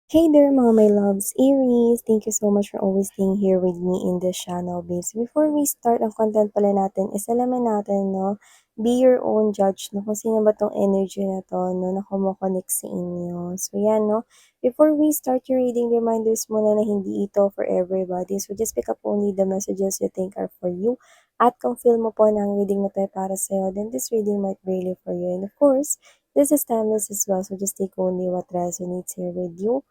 Hey there mga my loves, Aries! Thank you so much for always staying here with me in this channel, babes. Before we start ang content pala natin, is alaman natin, no? Be your own judge, no? Kung sino ba tong energy na to, no? Na kumukonect sa inyo. So yan, no? Before we start your reading, reminders muna na hindi ito for everybody. So just pick up only the messages you think are for you. At kung feel mo po na ang reading na to ay para sa'yo, then this reading might be really for you. And of course, this is timeless as well. So just take only what resonates here with you,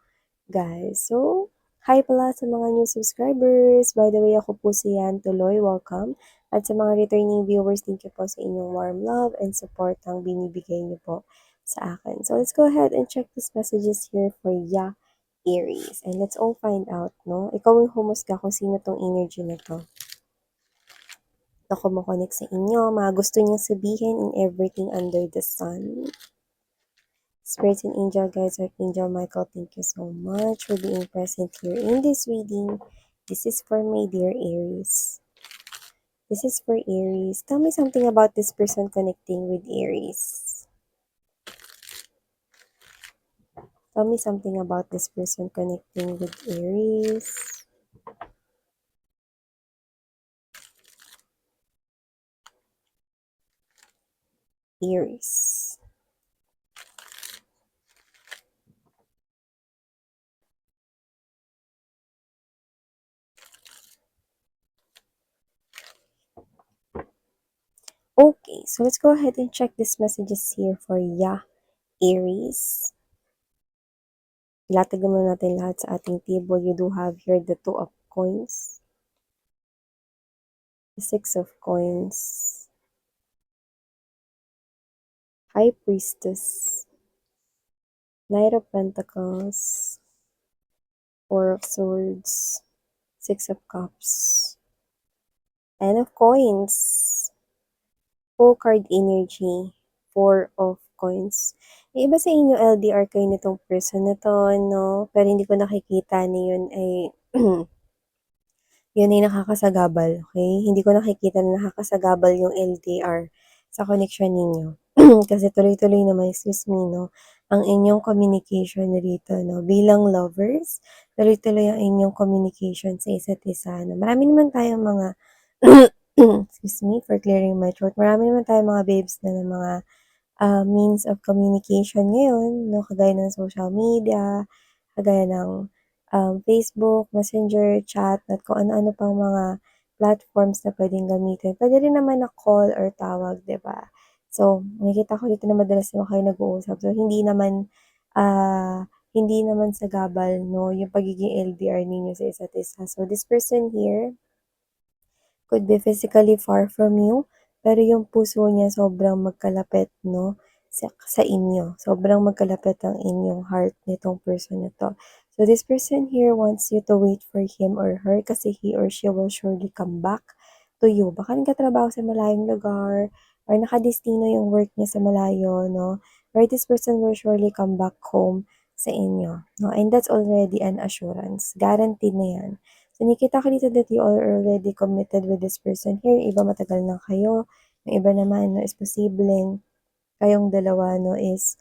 guys. So, hi pala sa mga new subscribers. By the way, ako po si Yan Tuloy. Welcome. At sa mga returning viewers, thank you po sa inyong warm love and support ang binibigay niyo po sa akin. So, let's go ahead and check these messages here for Ya Aries. And let's all find out, no? Ikaw yung humusga kung sino tong energy na to na kumukonek sa inyo, mga gusto niyang sabihin in everything under the sun. Spirits and angel guides, Archangel Michael, thank you so much for being present here in this reading. This is for my dear Aries. This is for Aries. Tell me something about this person connecting with Aries. Tell me something about this person connecting with Aries. Aries. Okay, so let's go ahead and check these messages here for Ya Aries. Ilatag naman natin lahat sa ating table. You do have here the Two of Coins, the Six of Coins, High Priestess, Knight of Pentacles, Four of Swords, Six of Cups, Ten of Coins, full card energy, Four of Coins. Yung iba sa inyo, LDR kayo nitong person na to, no? Pero hindi ko nakikita na yun ay yun ay nakakasagabal, okay? Hindi ko nakikita na nakakasagabal yung LDR sa connection ninyo. Kasi tuloy-tuloy naman, excuse me, no? Ang inyong communication rito, no? Bilang lovers, tuloy-tuloy ang inyong communication sa isa't isa, no? Marami naman tayong mga, excuse me for clearing my throat, marami naman tayong mga babes na ng mga means of communication ngayon, no? Kagaya ng social media, kagaya ng Facebook, Messenger, chat, at kung ano-ano pang mga platforms na pwedeng gamitin. Pwede rin naman na call or tawag, 'di ba? So, nakikita ko dito na madalas naman kayo nag-uusap. So, hindi naman sagabal, no, yung pagiging LDR ninyo sa isa't isa. So, this person here could be physically far from you, pero yung puso niya sobrang magkalapit, no, sa inyo. Sobrang magkalapit ang inyong heart nitong person na to. So this person here wants you to wait for him or her kasi he or she will surely come back to you. Baka nagkatrabaho sa malayong lugar or nakadestino yung work niya sa malayo, no? Or this person will surely come back home sa inyo, no? And that's already an assurance. Guaranteed na yan. So, nakita ko dito that you are already committed with this person here. Iba matagal na kayo. Yung iba naman, no, is posibleng kayong dalawa, no, is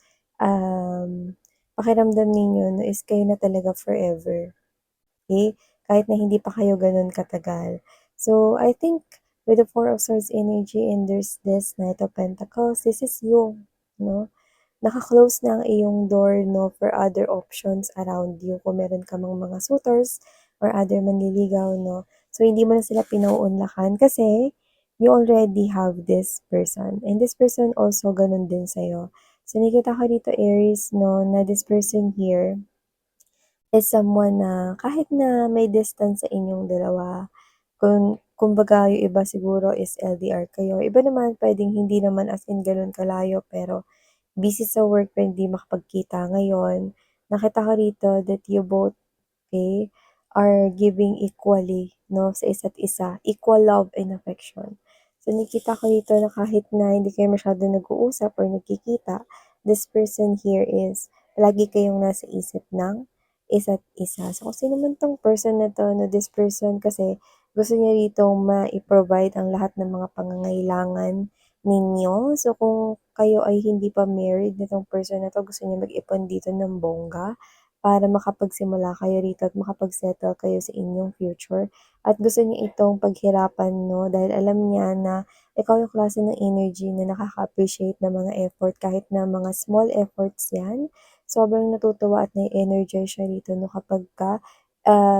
pakiramdam ninyo, no, is kayo na talaga forever. Okay? Kahit na hindi pa kayo ganun katagal. So, I think with the Four of Swords energy and there's this Knight of Pentacles, this is you, no? Naka-close na ang iyong door, no, for other options around you. Kung meron ka mang mga suitors or other manliligaw, no. So, hindi mo na sila pinauunlakan kasi you already have this person. And this person also ganun din sa'yo. So, nakita ko dito, Aries, no, na this person here is someone na kahit na may distance sa inyong dalawa, kumbaga yung iba siguro is LDR kayo. Iba naman, pwedeng hindi naman as in ganun kalayo, pero busy sa work pero hindi makapagkita ngayon. Nakita ko rito that you both, okay, are giving equally, no, sa isa't isa. Equal love and affection. So, nakita ko dito na kahit na hindi kayo masyado nag-uusap or nagkikita, this person here is, lagi kayong nasa isip ng isa't isa. So, kung sino man tong person na to, no, this person kasi gusto niya rito ma-provide ang lahat ng mga pangangailangan ninyo. So, kung kayo ay hindi pa married nitong person na to, gusto niya mag-ipon dito ng bongga, para makapagsimula kayo rito at makapag-settle kayo sa inyong future. At gusto niya itong paghirapan 'no, dahil alam niya na ikaw yung klase ng energy na nakaka-appreciate ng mga effort kahit na mga small efforts 'yan. Sobrang natutuwa at na-e-energize siya rito 'no kapagka,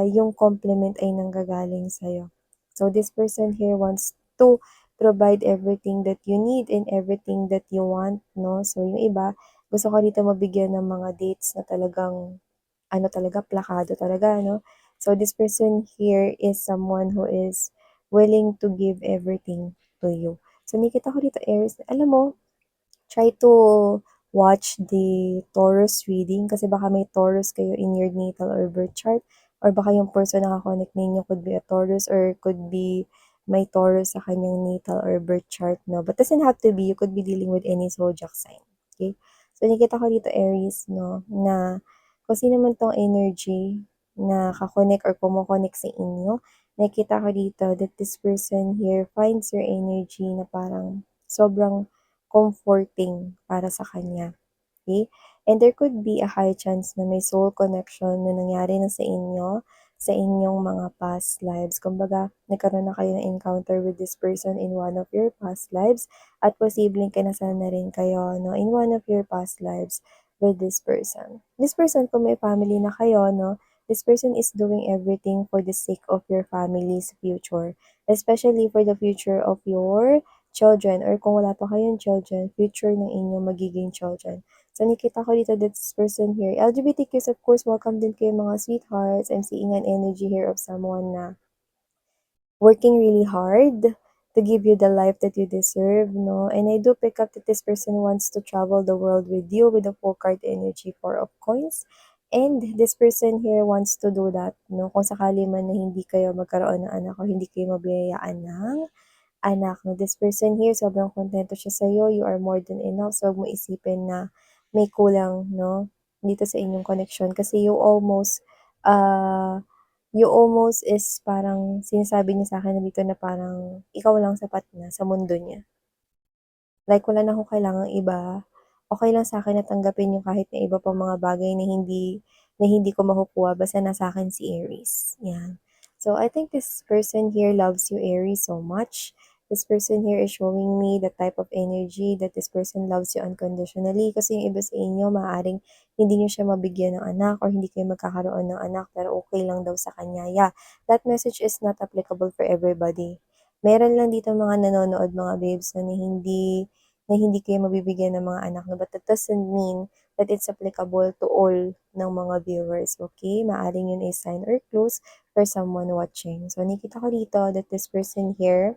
yung compliment ay nanggagaling sa'yo. So this person here wants to provide everything that you need and everything that you want 'no. So yung iba, gusto ka rito mabigyan ng mga dates na talagang ano talaga, plakado talaga 'no. So this person here is someone who is willing to give everything to you. So nakikita ko dito Aries, alam mo, try to watch the Taurus reading kasi baka may Taurus kayo in your natal or birth chart or baka yung person na ka-connect ninyo could be a Taurus or could be may Taurus sa kanyang natal or birth chart, no? But doesn't have to be, you could be dealing with any zodiac sign, okay? So nakita ko dito Aries, no, na kung sino man tong energy na ka-connect or kumo-connect sa inyo, nakita ko dito that this person here finds your energy na parang sobrang comforting para sa kanya, okey? And there could be a high chance na may soul connection na nangyari na sa inyo, sa inyong mga past lives. Kumbaga, nagkaroon na kayo ng encounter with this person in one of your past lives at posibleng kinasal na rin kayo 'no, in one of your past lives with this person. This person kung may family na kayo 'no, this person is doing everything for the sake of your family's future, especially for the future of your children or kung wala pa kayong children, future ng inyong magiging children. So nakita ko dito that this person here, LGBTQs of course, welcome din kayo mga sweethearts. I'm seeing an energy here of someone na working really hard to give you the life that you deserve, no? And I do pick up that this person wants to travel the world with you with the full card energy, Four of Coins. And this person here wants to do that, no? Kung sakali man na hindi kayo magkaroon ng anak o hindi kayo mabiyayaan ng anak no, this person here, sobrang kontento siya sa'yo, you are more than enough, so huwag mo isipin na may kulang, no, dito sa inyong connection kasi you almost is parang sinasabi niya sa'kin na dito na parang ikaw lang sapat na sa mundo niya. Like wala na akong kailangang iba, okey lang sa'kin na tanggapin yung kahit na iba pang mga bagay na hindi ko makukuha basta nasa akin si Aries, 'yan. So, I think this person here loves you, Aries, so much. This person here is showing me the type of energy that this person loves you unconditionally kasi yung iba sa inyo maaaring hindi niyo siya mabigyan ng anak or hindi kayo magkakaroon ng anak pero okey lang daw sa kanya. Yeah, that message is not applicable for everybody. Meron lang dito mga nanonood, mga babes, na hindi kayo mabibigyan ng mga anak 'no, but that doesn't mean that it's applicable to all ng mga viewers, okay? Maaaring yun ay sign or clues for someone watching. So, nakita ko dito that this person here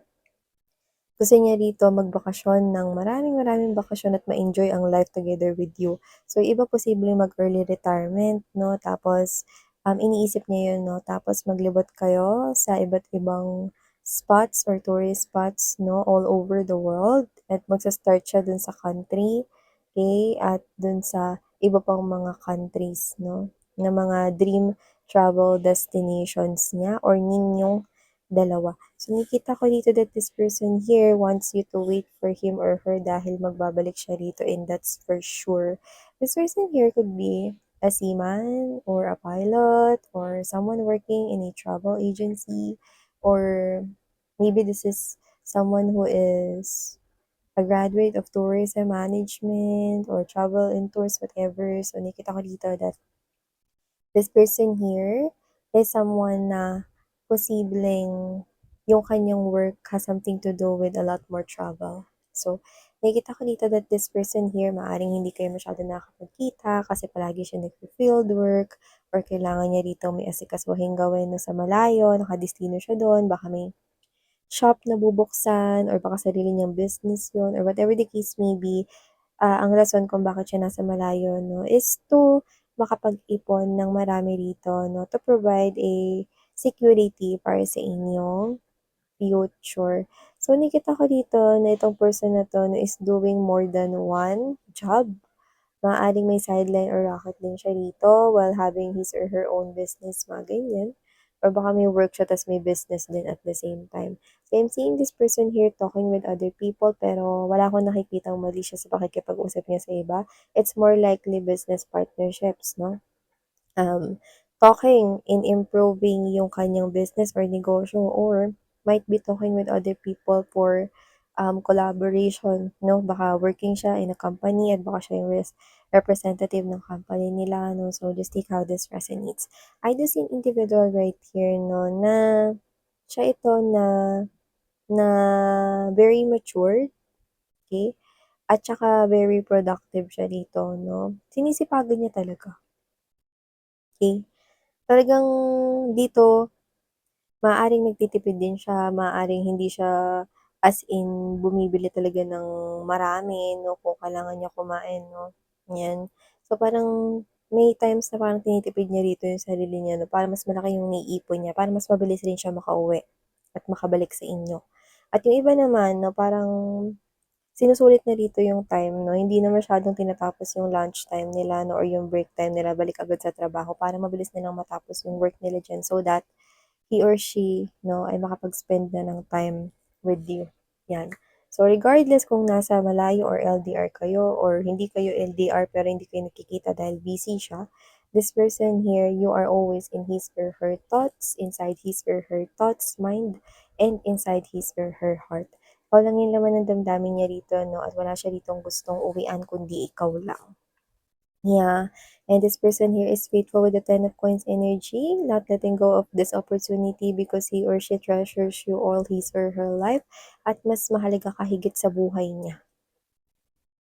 gusto niya dito magbakasyon ng maraming-maraming bakasyon at ma-enjoy ang life together with you. So, yung iba posibleng mag-early retirement 'no, tapos, iniisip niya yun 'no, tapos maglibot kayo sa iba't ibang spots or tourist spots 'no, all over the world at magsa-start siya dun sa country, okey, at dun sa iba pang mga countries 'no, na mga dream travel destinations niya or ninyong dalawa. So, nakita ko dito that this person here wants you to wait for him or her dahil magbabalik siya dito and that's for sure. This person here could be a seaman or a pilot or someone working in a travel agency or maybe this is someone who is a graduate of tourism management or travel and tours, whatever. So, nakita ko dito that this person here is someone na posibleng yung kanyang work has something to do with a lot more travel. So, nakikita ko dito that this person here, maaring hindi kayo masyado nakakapagkita kasi palagi siya nag-field work or kailangan niya dito may asikasuhin gawin na sa malayo, nakadestino siya doon, baka may shop na bubuksan or baka sarili niyang business yun or whatever the case may be, ang rason kung bakit siya nasa malayo 'no, is to makapag-ipon ng marami rito 'no, to provide a security para sa inyong future. So, nakita ko dito na itong person na 'to na is doing more than one job. Maaaring may sideline or racket din siya dito while having his or her own business, mga ganyan. Or baka may work siya tas may business din at the same time. So, I'm seeing this person here talking with other people pero wala akong nakikitang mali siya sa pakikipag-usap niya sa iba. It's more likely business partnerships, no? um, talking in improving yung kanyang business or negosyo, or might be talking with other people for collaboration, no? Baka working siya in a company at baka siya yung representative ng company nila, no? So just take how this resonates. I do see an individual right here, no, na siya ito na very matured, okay? At saka very productive siya dito, no? Sinisipagan niya talaga, okay? Talagang dito, maaaring nagtitipid din siya, maaaring hindi siya as in bumibili talaga ng marami 'no, kung kailangan niya kumain 'no, 'yan. So, parang may times na parang tinitipid niya rito yung sarili niya 'no, para mas malaki yung naiipon niya, para mas mabilis rin siya makauwi at makabalik sa inyo. At yung iba naman 'no, parang sinusulit na dito yung time 'no, hindi na masyadong tinatapos yung lunch time nila 'no, or yung break time nila, balik agad sa trabaho para mabilis nilang matapos yung work nila diyan so that he or she 'no, ay makapag-spend na ng time with you, 'yan. So regardless kung nasa malayo or LDR kayo or hindi kayo LDR pero hindi kayo nakikita dahil busy siya, this person here, you are always in his or her thoughts, inside his or her thoughts, mind, and inside his or her heart. Ikaw lang yung laman ng damdamin niya rito 'no, at wala siya ditong gustong uwian kundi ikaw lang. Yeah, and this person here is faithful with the Ten of Coins energy, not letting go of this opportunity because he or she treasures you all his or her life at mas mahalaga ka higit sa buhay niya.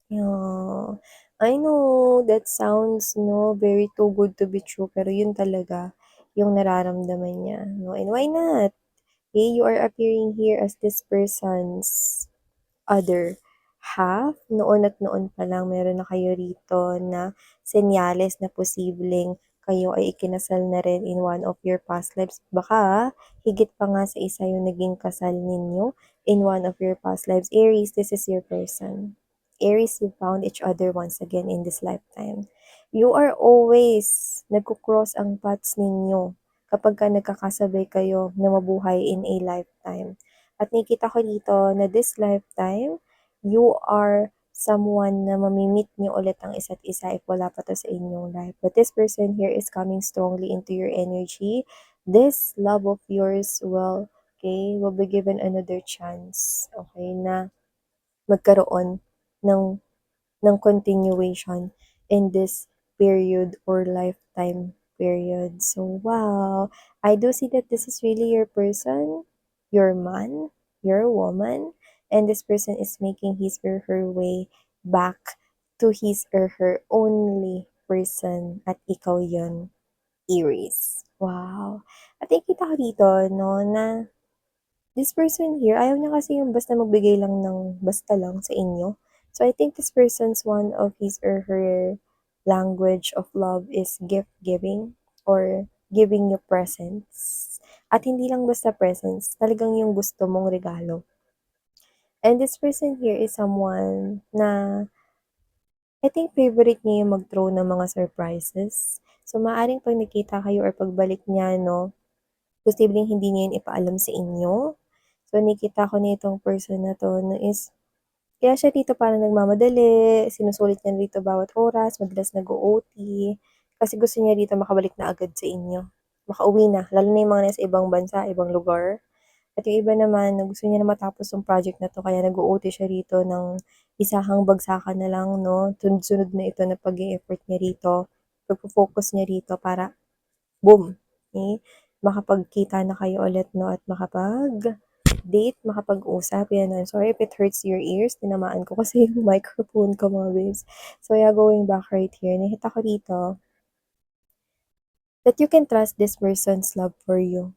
Yeah. I know that sounds no very too good to be true pero yun talaga yung nararamdaman niya, no? And why not? Okay, you are appearing here as this person's other half, noon at noon pa lang meron na kayo rito na senyales na posibleng kayo ay ikinasal na rin in one of your past lives. Baka higit pa nga sa isa yung naging kasal ninyo in one of your past lives. Aries, this is your person. Aries, you found each other once again in this lifetime. You are always nagko-cross ang paths ninyo kapag ka nagkakasabay kayo na mabuhay in a lifetime. At nakikita ko dito na this lifetime, you are someone na mamimit niyo ulit ang isa't isa if wala pa to sa inyong life. But this person here is coming strongly into your energy. This love of yours will be given another chance, okay, na magkaroon ng continuation in this period or lifetime period. So, wow, I do see that this is really your person, your man, your woman, and this person is making his or her way back to his or her only person at ikaw yon, Aries. Wow. At nakikita ko dito, no, na this person here, ayaw niya kasi yung basta magbigay lang ng basta lang sa inyo. So I think this person's one of his or her language of love is gift giving or giving you presents. At hindi lang basta presents, talagang yung gusto mong regalo. And this person here is someone na I think favorite niya yung mag-throw ng mga surprises. So maaring pag nakita kayo or pagbalik niya, no, posibleng hindi niya yun ipaalam sa inyo. So, nakita ko na itong person na 'to na is kaya siya dito parang nagmamadali, sinusulit niya dito bawat oras, madalas nag-o-OT, kasi gusto niya dito makabalik na agad sa inyo, makauwi na, lalo na yung mga nasa ibang bansa, ibang lugar. At yung iba naman na gusto niya na matapos yung project na 'to kaya nag-o-OT siya rito ng isahang bagsakan na lang 'no, sunod-sunod na ito na pag-e-effort niya rito, pagfo-focus niya rito para boom, okey, makapagkita na kayo ulit 'no at makapag-date, makapag-usap, 'yan. I'm sorry if it hurts your ears, tinamaan ko kasi yung microphone ko mga babes. So yeah, going back right here, nakita ko dito that you can trust this person's love for you.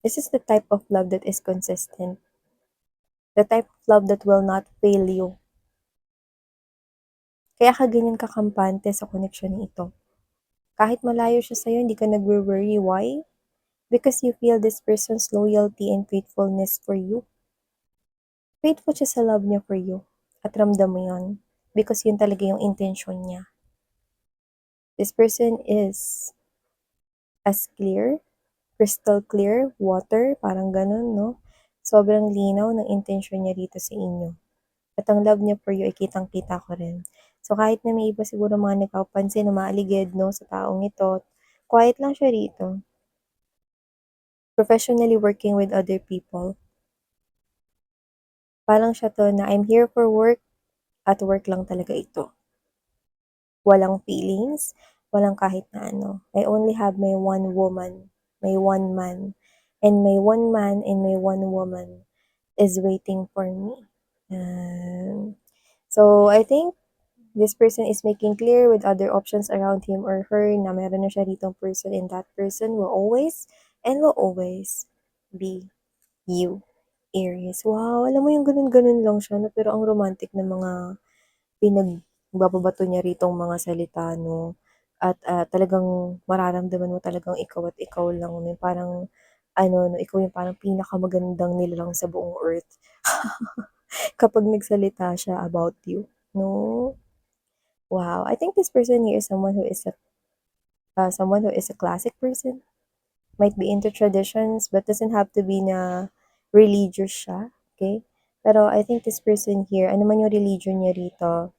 This is the type of love that is consistent, the type of love that will not fail you. Kaya ka ganyan kakampante sa koneksyon na ito. Kahit malayo siya sa'yo, hindi ka nagwo-worry. Why? Because you feel this person's loyalty and faithfulness for you. Faithful siya sa love niya for you. At ramdam mo yun. Because yun talaga yung intention niya. This person is as clear, crystal clear, water, parang ganun, no? Sobrang linaw ng intention niya dito sa inyo. At ang love niya for you ay kitang-kita ko rin. So, kahit na may iba siguro mga nagpapansin o maaligid 'no, sa taong ito, quiet lang siya rito. Professionally working with other people. Parang siya 'to na, "I'm here for work," at work lang talaga ito. Walang feelings, walang kahit na ano. I only have my one woman, my one man, and my one man and my one woman is waiting for me. So I think this person is making clear with other options around him or her na meron na siya ditong person and that person will always and will always be you, Aries. Wow, alam mo yung ganun-ganun lang siya 'no, pero ang romantic ng mga pinagbababato niya ritong mga salita 'no, at, talagang mararamdaman mo talagang ikaw at ikaw lang 'no, parang ano 'no, ikaw yung parang pinakamagandang nilalang sa buong earth kapag nagsalita siya about you 'no. Wow, I think this person here is someone who is a classic person, might be into traditions but doesn't have to be na religious siya, okay. Pero I think this person here, ano man yung religion niya rito,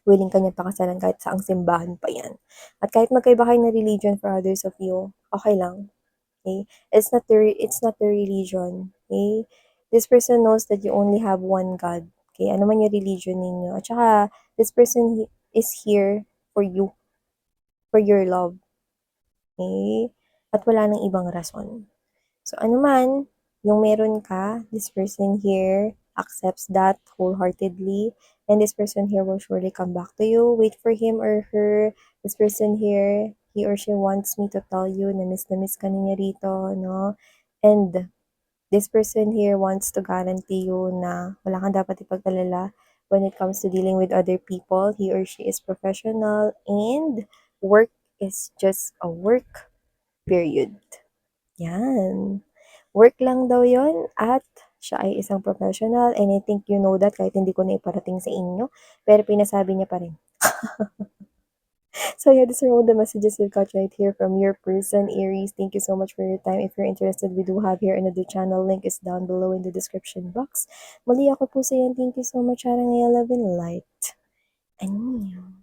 willing ka niyang pakasalan kahit saang simbahan pa 'yan. At kahit magkaiba kayo ng religion for others of you, okay lang, okay. It's not the religion, okay. This person knows that you only have one God, okay, ano man yung religion ninyo. At saka this person is here for you, for your love, okay. At wala ng ibang rason. So, ano man yung meron ka, this person here accepts that wholeheartedly, and this person here will surely come back to you. Wait for him or her. This person here, he or she wants me to tell you na miss ka na niya rito, no? And this person here wants to guarantee you na wala kang dapat ipag-alala when it comes to dealing with other people. He or she is professional and work is just a work, period. Yan. Work lang daw yon at siya ay isang professional and I think you know that kahit hindi ko na iparating sa inyo, pero pinasabi niya pa rin. So yeah, these are all the messages we got right here from your person, Aries. Thank you so much for your time. If you're interested, we do have here another channel. Link is down below in the description box. Muli ako po sa yan. Thank you so much. Harang love and light. Annyeong.